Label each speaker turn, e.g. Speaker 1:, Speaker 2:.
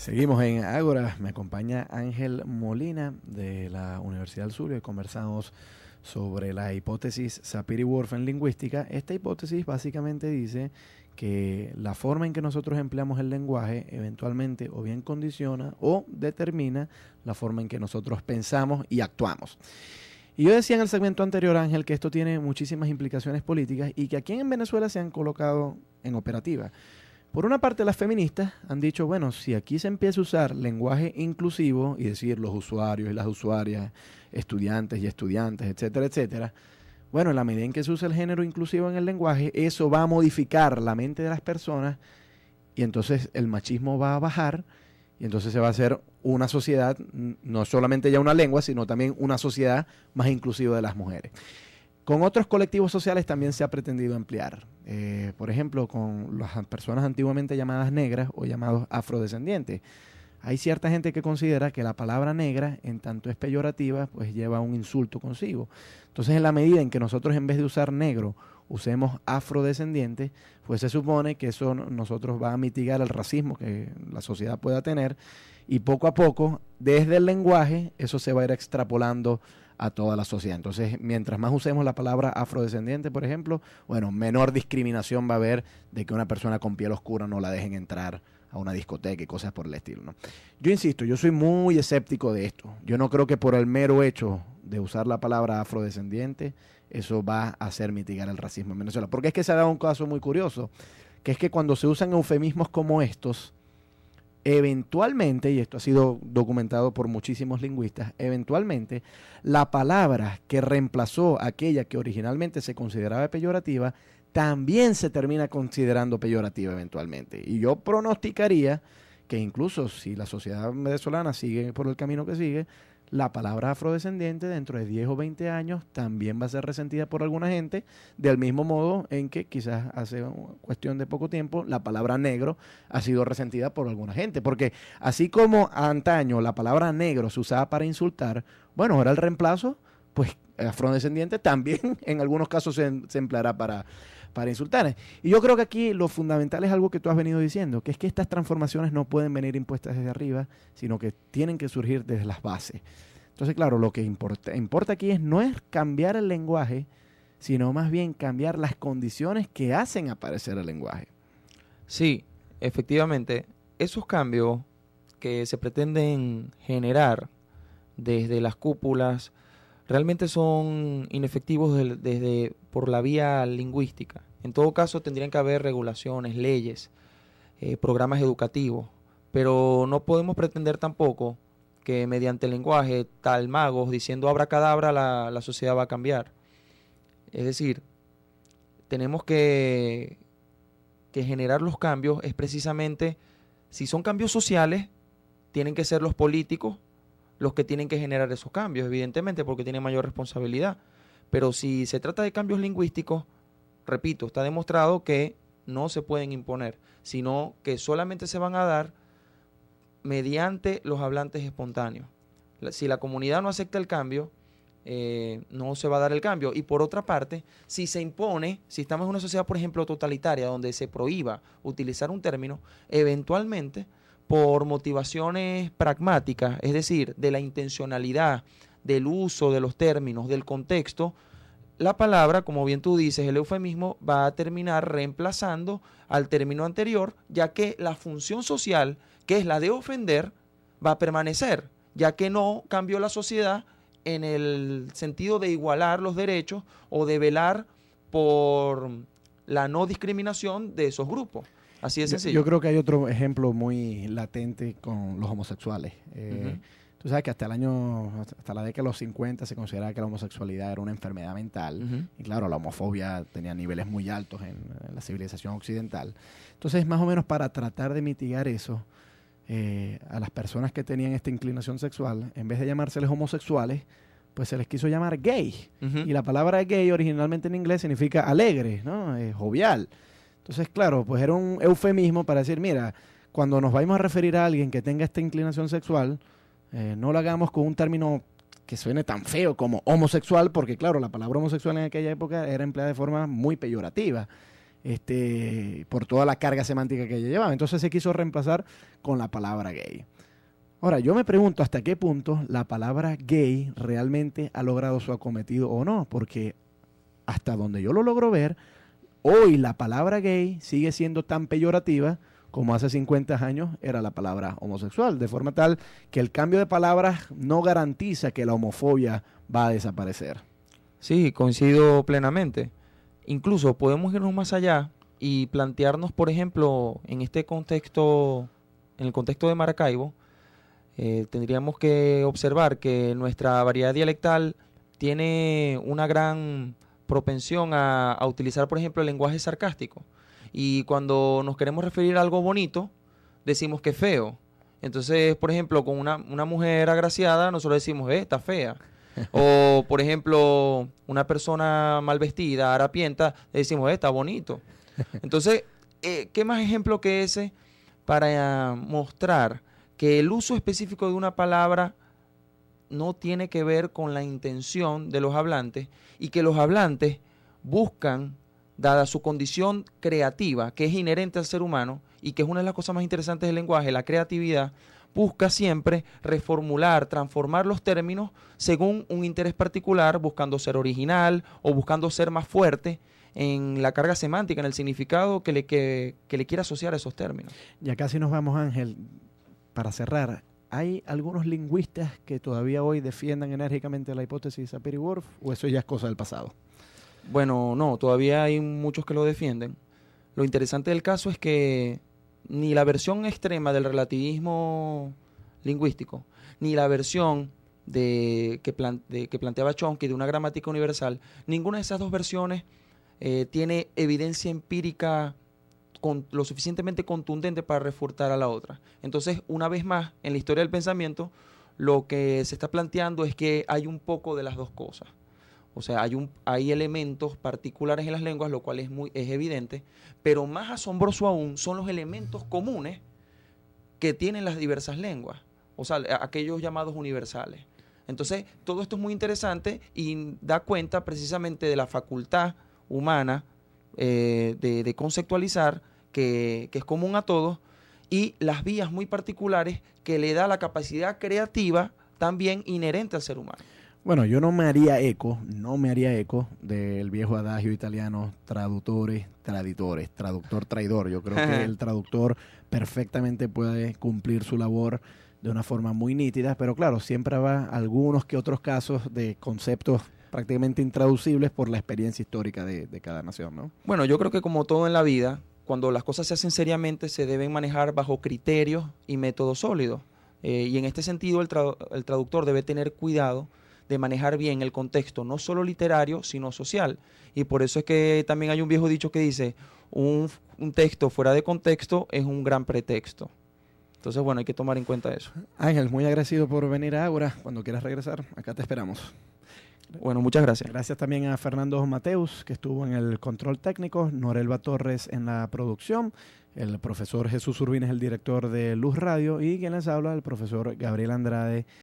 Speaker 1: Seguimos en Ágora. Me acompaña Ángel Molina de la Universidad del Zulia y conversamos sobre la hipótesis Sapir-Whorf en lingüística. Esta hipótesis básicamente dice que la forma en que nosotros empleamos el lenguaje eventualmente o bien condiciona o determina la forma en que nosotros pensamos y actuamos. Y yo decía en el segmento anterior, Ángel, que esto tiene muchísimas implicaciones políticas y que aquí en Venezuela se han colocado en operativa. Por una parte, las feministas han dicho, bueno, si aquí se empieza a usar lenguaje inclusivo y decir los usuarios y las usuarias, estudiantes y estudiantes, etcétera, etcétera, bueno, en la medida en que se usa el género inclusivo en el lenguaje, eso va a modificar la mente de las personas y entonces el machismo va a bajar y entonces se va a hacer una sociedad, no solamente ya una lengua, sino también una sociedad más inclusiva de las mujeres. Con otros colectivos sociales también se ha pretendido ampliar. Por ejemplo, con las personas antiguamente llamadas negras o llamados afrodescendientes. Hay cierta gente que considera que la palabra negra, en tanto es peyorativa, pues lleva un insulto consigo. Entonces, en la medida en que nosotros en vez de usar negro, usemos afrodescendiente, pues se supone que eso nosotros va a mitigar el racismo que la sociedad pueda tener y poco a poco, desde el lenguaje, eso se va a ir extrapolando a toda la sociedad. Entonces, mientras más usemos la palabra afrodescendiente, por ejemplo, bueno, menor discriminación va a haber de que una persona con piel oscura no la dejen entrar a una discoteca y cosas por el estilo, ¿no? Yo insisto, yo soy muy escéptico de esto. Yo no creo que por el mero hecho de usar la palabra afrodescendiente, eso va a hacer mitigar el racismo en Venezuela. Porque es que se ha dado un caso muy curioso, que es que cuando se usan eufemismos como estos, eventualmente, y esto ha sido documentado por muchísimos lingüistas, eventualmente la palabra que reemplazó aquella que originalmente se consideraba peyorativa, también se termina considerando peyorativa eventualmente. Y yo pronosticaría que incluso si la sociedad venezolana sigue por el camino que sigue, la palabra afrodescendiente dentro de 10 o 20 años también va a ser resentida por alguna gente, del mismo modo en que quizás hace cuestión de poco tiempo la palabra negro ha sido resentida por alguna gente. Porque así como antaño la palabra negro se usaba para insultar, bueno, ahora el reemplazo, pues afrodescendiente también en algunos casos se empleará para insultar. Y yo creo que aquí lo fundamental es algo que tú has venido diciendo, que es que estas transformaciones no pueden venir impuestas desde arriba, sino que tienen que surgir desde las bases. Entonces, claro, lo que importa aquí no es cambiar el lenguaje, sino más bien cambiar las condiciones que hacen aparecer el lenguaje.
Speaker 2: Sí, efectivamente, esos cambios que se pretenden generar desde las cúpulas realmente son inefectivos desde por la vía lingüística. En todo caso, tendrían que haber regulaciones, leyes, programas educativos, pero no podemos pretender tampoco que mediante el lenguaje, tal magos, diciendo abracadabra, la sociedad va a cambiar. Es decir, tenemos que generar los cambios, es precisamente, si son cambios sociales, tienen que ser los políticos los que tienen que generar esos cambios, evidentemente, porque tienen mayor responsabilidad. Pero si se trata de cambios lingüísticos, repito, está demostrado que no se pueden imponer, sino que solamente se van a dar mediante los hablantes espontáneos. Si la comunidad no acepta el cambio, no se va a dar el cambio. Y por otra parte, si se impone, si estamos en una sociedad, por ejemplo, totalitaria, donde se prohíba utilizar un término, eventualmente, por motivaciones pragmáticas, es decir, de la intencionalidad, del uso de los términos, del contexto, la palabra, como bien tú dices, el eufemismo va a terminar reemplazando al término anterior, ya que la función social, que es la de ofender, va a permanecer, ya que no cambió la sociedad en el sentido de igualar los derechos o de velar por la no discriminación de esos grupos. Así de sencillo.
Speaker 1: Yo creo que hay otro ejemplo muy latente con los homosexuales. Tú sabes que hasta la década de los 50 se consideraba que la homosexualidad era una enfermedad mental. Y claro, la homofobia tenía niveles muy altos en la civilización occidental. Entonces, más o menos para tratar de mitigar eso, a las personas que tenían esta inclinación sexual, en vez de llamárseles homosexuales, pues se les quiso llamar gay. Y la palabra gay originalmente en inglés significa alegre, ¿no? Jovial. Entonces, claro, pues era un eufemismo para decir, mira, cuando nos vayamos a referir a alguien que tenga esta inclinación sexual, no lo hagamos con un término que suene tan feo como homosexual, porque claro, la palabra homosexual en aquella época era empleada de forma muy peyorativa. por toda la carga semántica que ella llevaba. Entonces se quiso reemplazar con la palabra gay. Ahora, yo me pregunto hasta qué punto la palabra gay realmente ha logrado su acometido o no, porque hasta donde yo lo logro ver, hoy la palabra gay sigue siendo tan peyorativa como hace 50 años era la palabra homosexual, de forma tal que el cambio de palabras no garantiza que la homofobia va a desaparecer.
Speaker 2: Sí, coincido plenamente. Incluso podemos irnos más allá y plantearnos, por ejemplo, en este contexto, en el contexto de Maracaibo, tendríamos que observar que nuestra variedad dialectal tiene una gran propensión a utilizar, por ejemplo, el lenguaje sarcástico. Y cuando nos queremos referir a algo bonito, decimos que es feo. Entonces, por ejemplo, con una mujer agraciada, nosotros decimos, está fea. O, por ejemplo, una persona mal vestida, harapienta, le decimos, está bonito. Entonces, ¿qué más ejemplo que ese para mostrar que el uso específico de una palabra no tiene que ver con la intención de los hablantes y que los hablantes buscan, dada su condición creativa, que es inherente al ser humano y que es una de las cosas más interesantes del lenguaje, la creatividad, busca siempre reformular, transformar los términos según un interés particular, buscando ser original o buscando ser más fuerte en la carga semántica, en el significado que le quiera asociar a esos términos.
Speaker 1: Ya casi nos vamos, Ángel. Para cerrar, ¿hay algunos lingüistas que todavía hoy defiendan enérgicamente la hipótesis Sapir-Whorf o eso ya es cosa del pasado?
Speaker 2: Bueno, no, todavía hay muchos que lo defienden. Lo interesante del caso es que ni la versión extrema del relativismo lingüístico, ni la versión que planteaba Chomsky de una gramática universal, ninguna de esas dos versiones tiene evidencia empírica lo suficientemente contundente para refutar a la otra. Entonces, una vez más, en la historia del pensamiento, lo que se está planteando es que hay un poco de las dos cosas. O sea, hay elementos particulares en las lenguas, lo cual es evidente, pero más asombroso aún son los elementos comunes que tienen las diversas lenguas, o sea, aquellos llamados universales. Entonces, todo esto es muy interesante y da cuenta precisamente de la facultad humana de conceptualizar, que es común a todos, y las vías muy particulares que le da la capacidad creativa también inherente al ser humano.
Speaker 1: Bueno, yo no me haría eco del viejo adagio italiano, traductor traidor. Yo creo que el traductor perfectamente puede cumplir su labor de una forma muy nítida, pero claro, siempre habrá algunos que otros casos de conceptos prácticamente intraducibles por la experiencia histórica de cada nación, ¿no?
Speaker 2: Bueno, yo creo que como todo en la vida, cuando las cosas se hacen seriamente, se deben manejar bajo criterios y métodos sólidos. Y en este sentido, el traductor debe tener cuidado de manejar bien el contexto, no solo literario, sino social. Y por eso es que también hay un viejo dicho que dice, un texto fuera de contexto es un gran pretexto. Entonces, bueno, hay que tomar en cuenta eso.
Speaker 1: Ángel, muy agradecido por venir a Ágora. Cuando quieras regresar, acá te esperamos.
Speaker 2: Bueno, muchas gracias.
Speaker 1: Gracias también a Fernando Mateus, que estuvo en el control técnico, Norelba Torres en la producción, el profesor Jesús Urbina es el director de Luz Radio y quien les habla, el profesor Gabriel Andrade